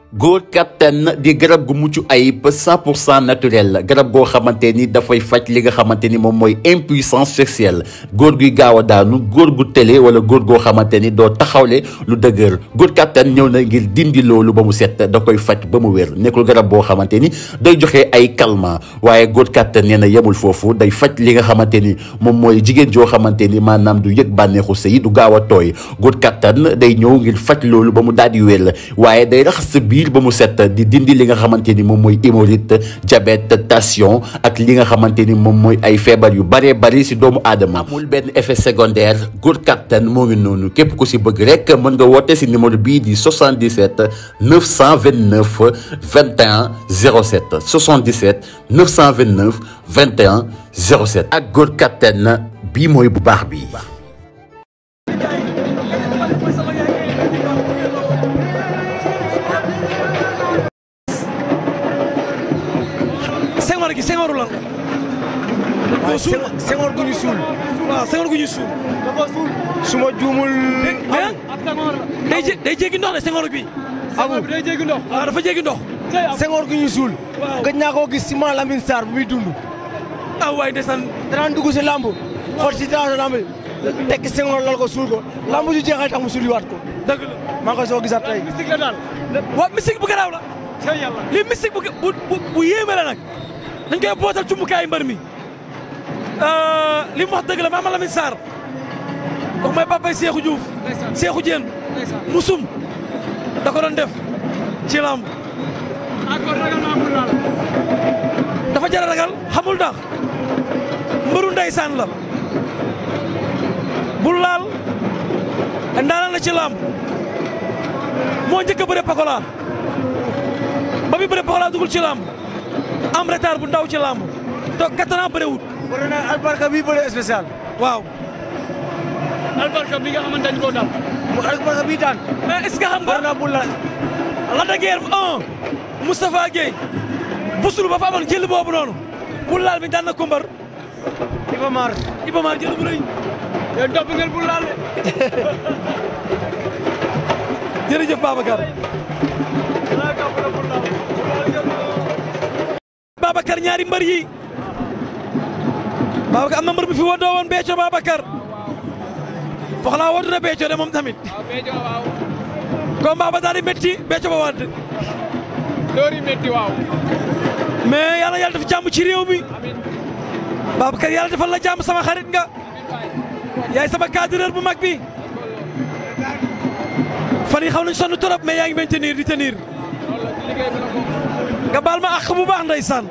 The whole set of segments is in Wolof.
góor kattan di garab gu mucc ayib 100% naturel garab goo xamante ni dafay faj li nga xamante ni moom mooy impuissance sexuelle góor guy gaaw a daanu góor gu tële wala góor goo xamante ni doo taxawle lu dëgër góor kattan ñëw na ngir dindi loolu ba mu set da koy faj ba mu wér nekkul garab boo xamante ni day joxe ay calmant waaye góor kattan nee na yemul foofu day faj li nga xamante ni moom mooy jigéen joo xamante ni maanaam du yëg bànneexu sëy du gaaw a tooy góor kattan day ñëw ngir faj loolu ba mu daal di wér waaye day raxas sa biir ba mu set di dindi li nga xamante ni moom mooy hémorroïde diabète tension ak li nga xamante ni moom mooy ay feebar yu bëree bëri si doomu aadama amul benn effet secondaire góor kattan moo ngi noonu képp ku si bëgg rek mën nga woote si numéro bii di 77 929 21 07 77 929 21 07 ak góor kattan bii mooy bu baax bi. Senghor lan la. Senghor gu ñu suul. waaw Senghor gu ñu suul. dafa suul. su ma juumul. day jéggi ndox de Senghor bi. Senghor bi day jéggi ndox. waaw dafa jéggi ndox. Senghor gu ñu suul. waaw gëj naa koo gis si ma Lamine Sarr bu muy dund. ah waay ndeysaan. daan dugg si lamb. xool si daan lamb tekki Senghor lal ko suul ko lamb ju jeexal tax mu suuliwaat ko. dëgg la maa ngi koy soo gisaat tey. mystique la daal. waaw mystique bu garaaw la. lii mystique bu yéeme la nag. dañ koy bootal cumbukaay mbër mi li mu wax dëgg la Mama Lamine Sarr kooku mooy papay Cheikhou Diouf Cheikhou Diène musum da ko doon def ci lamb dafa jar a ragal xamul ndax mbëru ndeysaan la bu laal ndaanaan la ci lamb moo njëkk a bëre Pakola ba muy bëre Pakola dugul ci lamb am retard bu ndaw ci lamb toog 4 ans bëre wut. bëre na albarka bi bëre spécial. waaw. albarka bi nga xamante dañu koo daan. mu albarka bi daan. mais est-ce que xam nga. bëre na bu la. Lac de Guiers 1 Moustapha Guèye busulu ba fa amoon jël boobu noonu bu laal bi daan na kumbar. Iba Mar jël bu rëy. yéen topp ngeen bu laal de. jërëjëf Babacar. Babacar ñaari mbër yi Babacar am na mbër bu fi woddoo woon Béthio Babacar Pokola woddu na Béthio de moom tamit combat ba daal di métti Béthio ba wadd loori métti waaw. mais yàlla def jàmm ci réew mi Babacar yàlla defal la jàmm sama xarit nga yaay sama cadreur bu mag bi fan yi xaw nañ sonn trop mais yaa ngi maintenir di tenir nga baal ma àq bu baax ndeysaan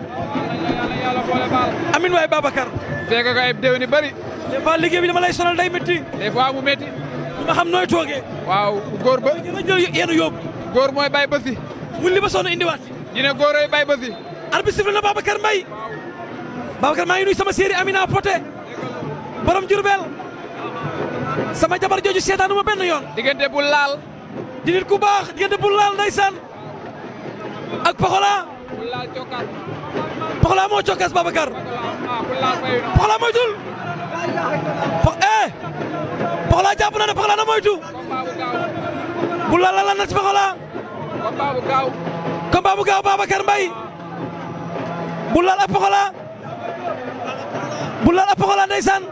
amin waay Babacar fekk ko ay déwén yu bëri des fois liggéey bi dama lay sonal day métti des fois mu métti ma xam nooy toogee waaw góor ba dina jël yéen yóbbu góor mooy bay ba si mu li ba sonn indiwaat ñu ne góor ay bay ba si arbitre sifflé na Babacar Mbaye Babacar maa ngi nuyu sama séeri Amina Poté borom Jurbel sama jabar jooju seetaanu ma benn yoon diggante bu laal di nit ku baax diggante bu laal ndeysaan ak Pokola bu laal cokkaat Pokola moo cokkaas Babacar Pokola moytul Pokola jàpp na ne Pokola na moytu bu laal la na ci Pokola combat bu gaaw Babacar Mbaye bu laal ak Pokola ndeysaan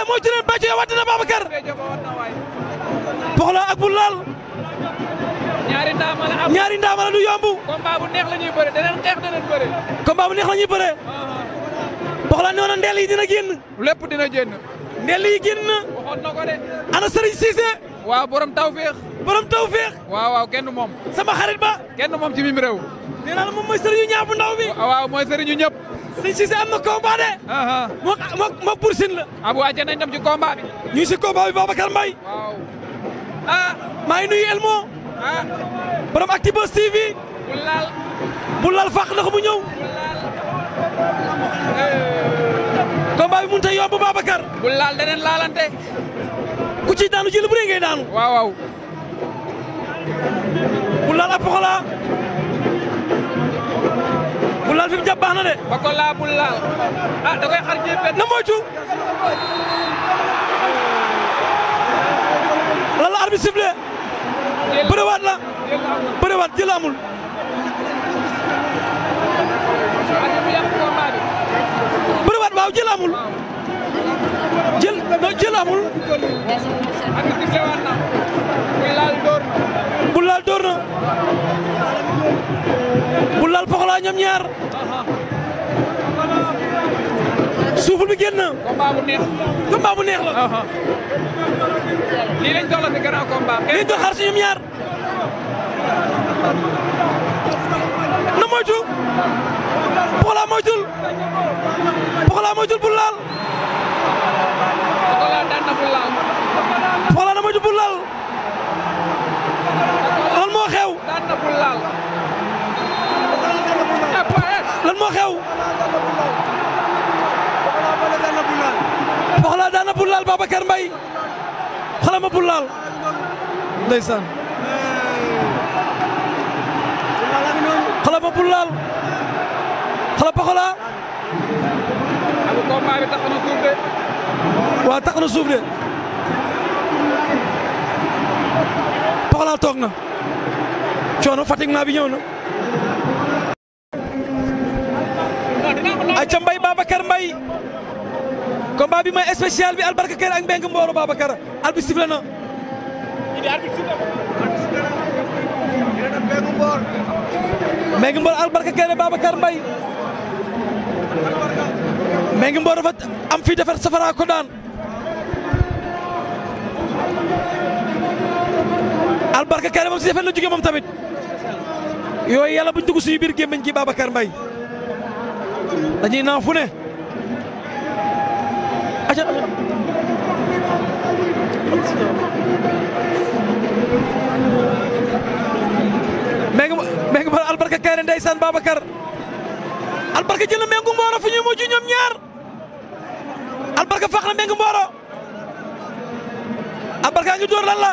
moytu leen Béthio ya wadd na Babacar Pokola ak bu laal ñaari ndaama la du yomb. combat bu neex la ñuy bëre danañ xeex danañ bëre. combat bu neex la ñuy bëre. Pokola nee na ndeel yi dina génn. lépp dina génn. ndeel yi génn. waxoon na ko de. ana Serigne Cissé. waaw borom tawféex. waaw kenn moom. sama xarit ba. kenn moom ci mim réew. nee naa la moom mooy Serigne ñaar bu ndaw bi. waaw mooy Serigne ñëpp. Serigne Cissé am na combat de. mook Bour Sine la. Abou Adja nañ dem ci combat bi. ñu ngi si combat bi Babacar Mbaye. waaw. maa ngi nuyu Elmo. borom Actubuzz TV. bu laal fàq na ko mu ñëw. combat bi mënut a yomb Babacar. bu laal daneen laalante. ku ci daanu jël bu rëy ngay daanu. waaw. bu laal ak Pokola. bu laal fi mu jàpp baax na de. Pokola bu laal. da koy xar jéem na moytu. lan la arbitre sifflé bëriwaat la bëriwaat jël amul. bëriwaat waaw jël amul. jël amul. bu laal door na. bu laal Pokola ñoom ñaar. suuful bi génn. combat bu neex la. lii lañ soxla si grand combat. lii doon xaar si ñoom ñaar. na moytu. Pokola moytul. Pokola moytul bu laal. Pokola daan na bu laal. Pokola na moytu bu laal. lan moo xew. daan na bu laal. lan moo xew. Pokola daan na bu laal Babacar Mbaye. xoolal ma bu laal. ndeysaan. xoolal ma bu laal. xoolal Pokola. abu combat bi tax na suuf de. waaw tax na suuf de. Pokola toog na. coono fatiguement bi ñëw na. ayca Mbaye Babacar Mbaye. combat bi mooy spécial bi Albarka Kairé ak Mbengue Mboro Babacar. arbitre sifflé na. Mbengue Mboro Albarka Kairé Babacar Mbaye. Mbengue Mboro dafa am fii defar safara ko daan. Albarka Kairé moom si defar la jóge moom tamit. yooyu yàlla buñ dugg suñu biir gémmiñ gi Babacar Mbaye. dañuy naan fu ne. aca Mbengue Mboro Albarka Kairé ndeysaan Babacar. Albarka jël na Mbengue Mboro fu ñuy mujj ñoom ñaar. Albarka faax na Mbengue Mboro. Albarka ngi door lan la.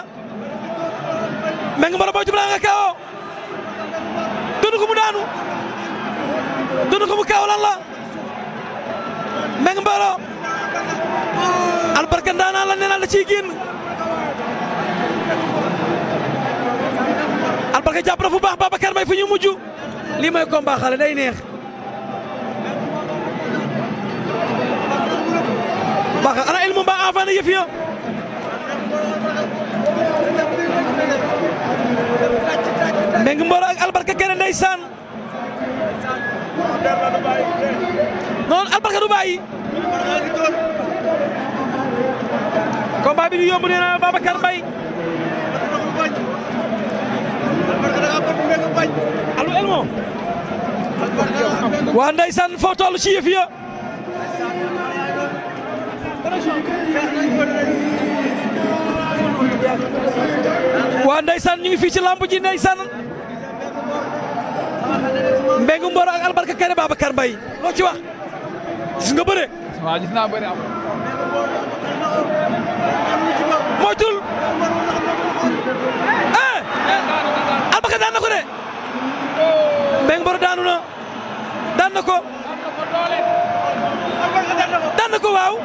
Mbengue Mboro boo ci balaa nga kaawoo. doonu ko mu daanu. doonu ko mu kaaw lan la. Mbengue Mboro. Albarka ndaanaan la nee naa la ciy génn. Albarka jàpp na fu baax Babacar Mbaye fu ñu mujj. lii mooy combat xale day neex. baax ana ilmu mbaa avant na yëf ya. Mbengue Mboro ak Albarka Kairé ndeysaan. non Albarka du bàyyi. combat bi du yomb nee na Babacar Mbaye. allo Elmo. waa ndeysaan foo toll ci yëf ya. waa ndeysaan ñu ngi fii ci lamb ji ndeysaan. Mbengue Mboro ak Albarka Kairé Babacar Mbaye loo ci wax. gis nga bëre. waaw gis naa bëre am. moytul. Albarka daan na ko de. Mbengue Mboro daanu na. daan na ko. daan na ko waaw.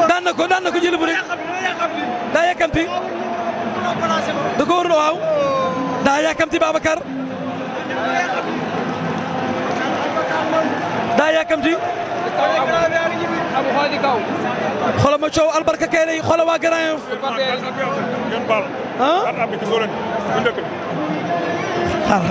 daan na ko jël bu rek. daa yàkkamti. da ko waroon waaw. daa yàkkamti Babacar. daa yàkkamti. abu xool di kaw. xoolal ma coow Albarka Kairé yi xoolal waa Grand Yoff. ngeen baal. ah. xar ab bi gisoo leen bu njëkk bi. xaar